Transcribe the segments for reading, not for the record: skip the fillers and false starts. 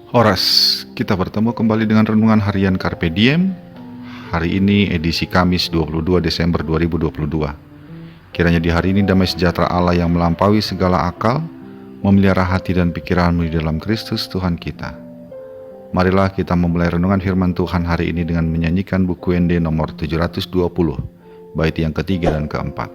Horas, kita bertemu kembali dengan renungan harian Carpe Diem. Hari ini edisi Kamis 22 Desember 2022. Kiranya di hari ini damai sejahtera Allah yang melampaui segala akal memelihara hati dan pikiranmu di dalam Kristus Tuhan kita. Marilah kita memulai renungan firman Tuhan hari ini dengan menyanyikan buku ND nomor 720, bait yang ketiga dan keempat.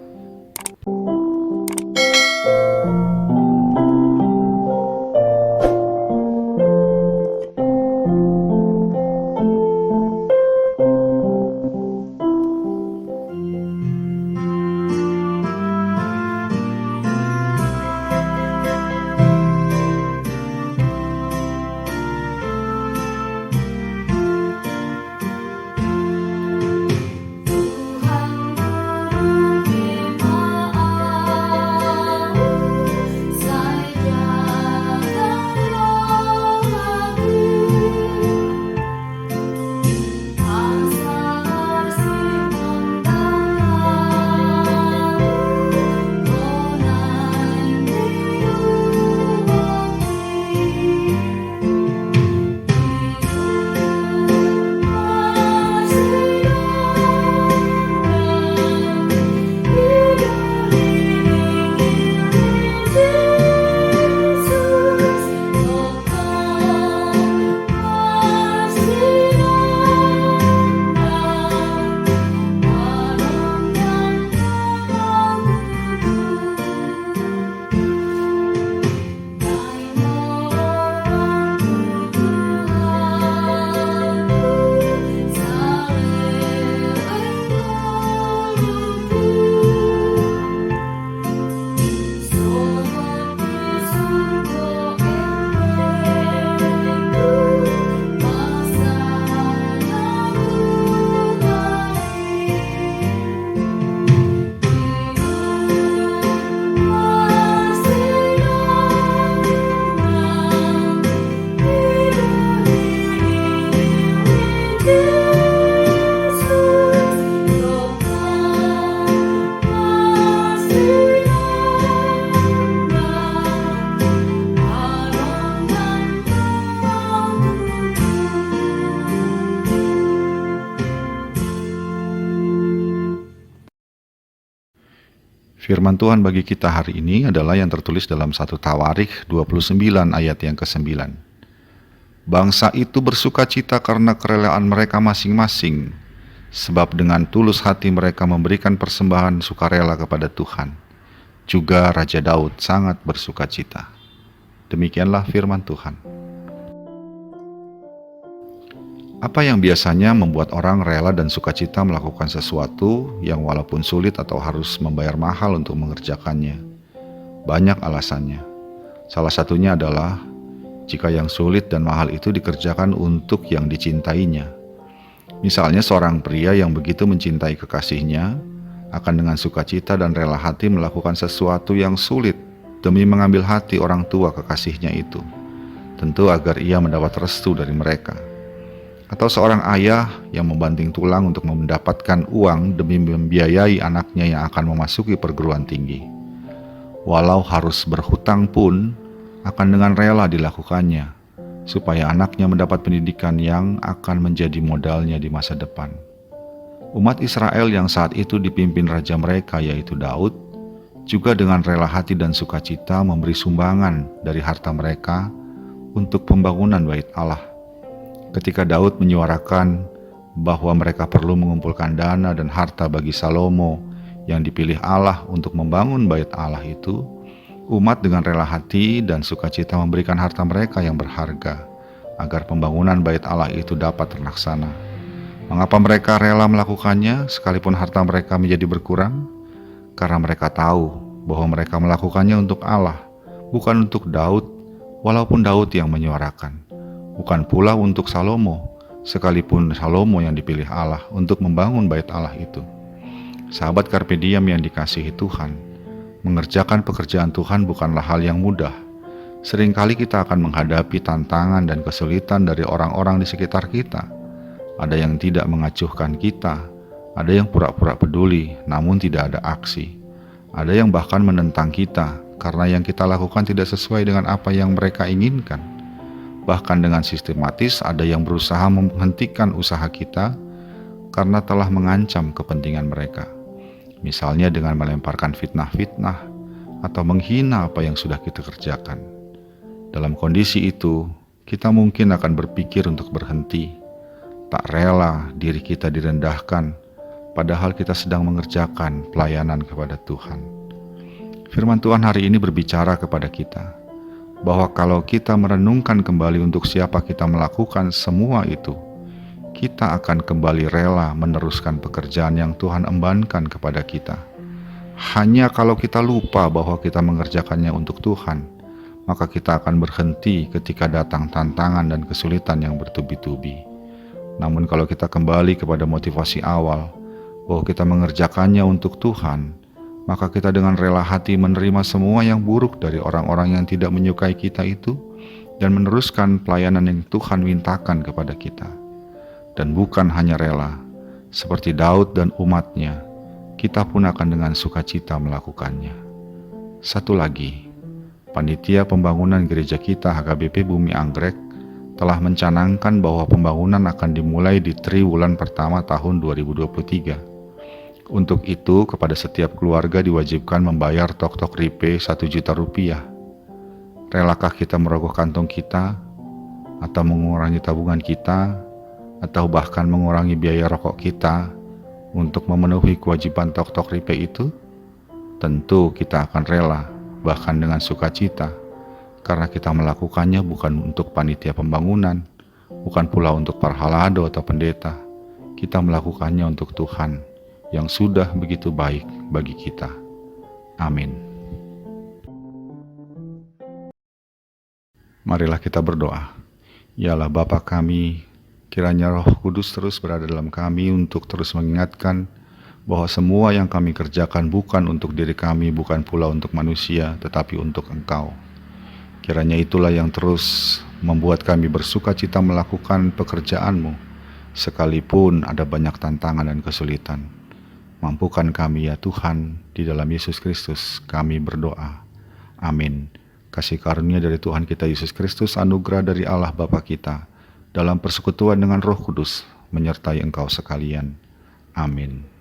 Firman Tuhan bagi kita hari ini adalah yang tertulis dalam 1 Tawarikh 29 ayat yang ke-9. Bangsa itu bersukacita karena kerelaan mereka masing-masing, sebab dengan tulus hati mereka memberikan persembahan sukarela kepada Tuhan. Juga Raja Daud sangat bersukacita. Demikianlah firman Tuhan. Apa yang biasanya membuat orang rela dan sukacita melakukan sesuatu yang walaupun sulit atau harus membayar mahal untuk mengerjakannya? Banyak alasannya. Salah satunya adalah jika yang sulit dan mahal itu dikerjakan untuk yang dicintainya. Misalnya seorang pria yang begitu mencintai kekasihnya akan dengan sukacita dan rela hati melakukan sesuatu yang sulit demi mengambil hati orang tua kekasihnya itu, tentu agar ia mendapat restu dari mereka. Atau seorang ayah yang membanting tulang untuk mendapatkan uang demi membiayai anaknya yang akan memasuki perguruan tinggi. Walau harus berhutang pun akan dengan rela dilakukannya, supaya anaknya mendapat pendidikan yang akan menjadi modalnya di masa depan. Umat Israel yang saat itu dipimpin raja mereka yaitu Daud, juga dengan rela hati dan sukacita memberi sumbangan dari harta mereka untuk pembangunan bait Allah. Ketika Daud menyuarakan bahwa mereka perlu mengumpulkan dana dan harta bagi Salomo yang dipilih Allah untuk membangun bait Allah itu, umat dengan rela hati dan sukacita memberikan harta mereka yang berharga agar pembangunan bait Allah itu dapat terlaksana. Mengapa mereka rela melakukannya sekalipun harta mereka menjadi berkurang? Karena mereka tahu bahwa mereka melakukannya untuk Allah, bukan untuk Daud, walaupun Daud yang menyuarakan. Bukan pula untuk Salomo, sekalipun Salomo yang dipilih Allah untuk membangun bait Allah itu. Sahabat Carpe Diem yang dikasihi Tuhan, mengerjakan pekerjaan Tuhan bukanlah hal yang mudah. Seringkali kita akan menghadapi tantangan dan kesulitan dari orang-orang di sekitar kita. Ada yang tidak mengacuhkan kita, ada yang pura-pura peduli namun tidak ada aksi. Ada yang bahkan menentang kita karena yang kita lakukan tidak sesuai dengan apa yang mereka inginkan. Bahkan dengan sistematis ada yang berusaha menghentikan usaha kita karena telah mengancam kepentingan mereka. Misalnya dengan melemparkan fitnah-fitnah atau menghina apa yang sudah kita kerjakan. Dalam kondisi itu, kita mungkin akan berpikir untuk berhenti, tak rela diri kita direndahkan, padahal kita sedang mengerjakan pelayanan kepada Tuhan. Firman Tuhan hari ini berbicara kepada kita, bahwa kalau kita merenungkan kembali untuk siapa kita melakukan semua itu, kita akan kembali rela meneruskan pekerjaan yang Tuhan embankan kepada kita. Hanya kalau kita lupa bahwa kita mengerjakannya untuk Tuhan, maka kita akan berhenti ketika datang tantangan dan kesulitan yang bertubi-tubi. Namun kalau kita kembali kepada motivasi awal, bahwa kita mengerjakannya untuk Tuhan, maka kita dengan rela hati menerima semua yang buruk dari orang-orang yang tidak menyukai kita itu, dan meneruskan pelayanan yang Tuhan mintakan kepada kita. Dan bukan hanya rela, seperti Daud dan umatnya, kita pun akan dengan sukacita melakukannya. Satu lagi, panitia pembangunan gereja kita HKBP Bumi Anggrek telah mencanangkan bahwa pembangunan akan dimulai di triwulan pertama tahun 2023. Untuk itu, kepada setiap keluarga diwajibkan membayar tok-tok ripe 1 juta rupiah. Relakah kita merogoh kantong kita, atau mengurangi tabungan kita, atau bahkan mengurangi biaya rokok kita untuk memenuhi kewajiban tok-tok ripe itu? Tentu kita akan rela, bahkan dengan sukacita, karena kita melakukannya bukan untuk panitia pembangunan, bukan pula untuk parhalado atau pendeta. Kita melakukannya untuk Tuhan yang sudah begitu baik bagi kita. Amin. Marilah kita berdoa. Yalah Bapa kami, kiranya Roh Kudus terus berada dalam kami untuk terus mengingatkan bahwa semua yang kami kerjakan bukan untuk diri kami, bukan pula untuk manusia, tetapi untuk Engkau. Kiranya itulah yang terus membuat kami bersuka cita melakukan pekerjaan-Mu, sekalipun ada banyak tantangan dan kesulitan. Mampukan kami ya Tuhan, di dalam Yesus Kristus kami berdoa. Amin. Kasih karunia dari Tuhan kita Yesus Kristus, anugerah dari Allah Bapa kita, dalam persekutuan dengan Roh Kudus, menyertai engkau sekalian. Amin.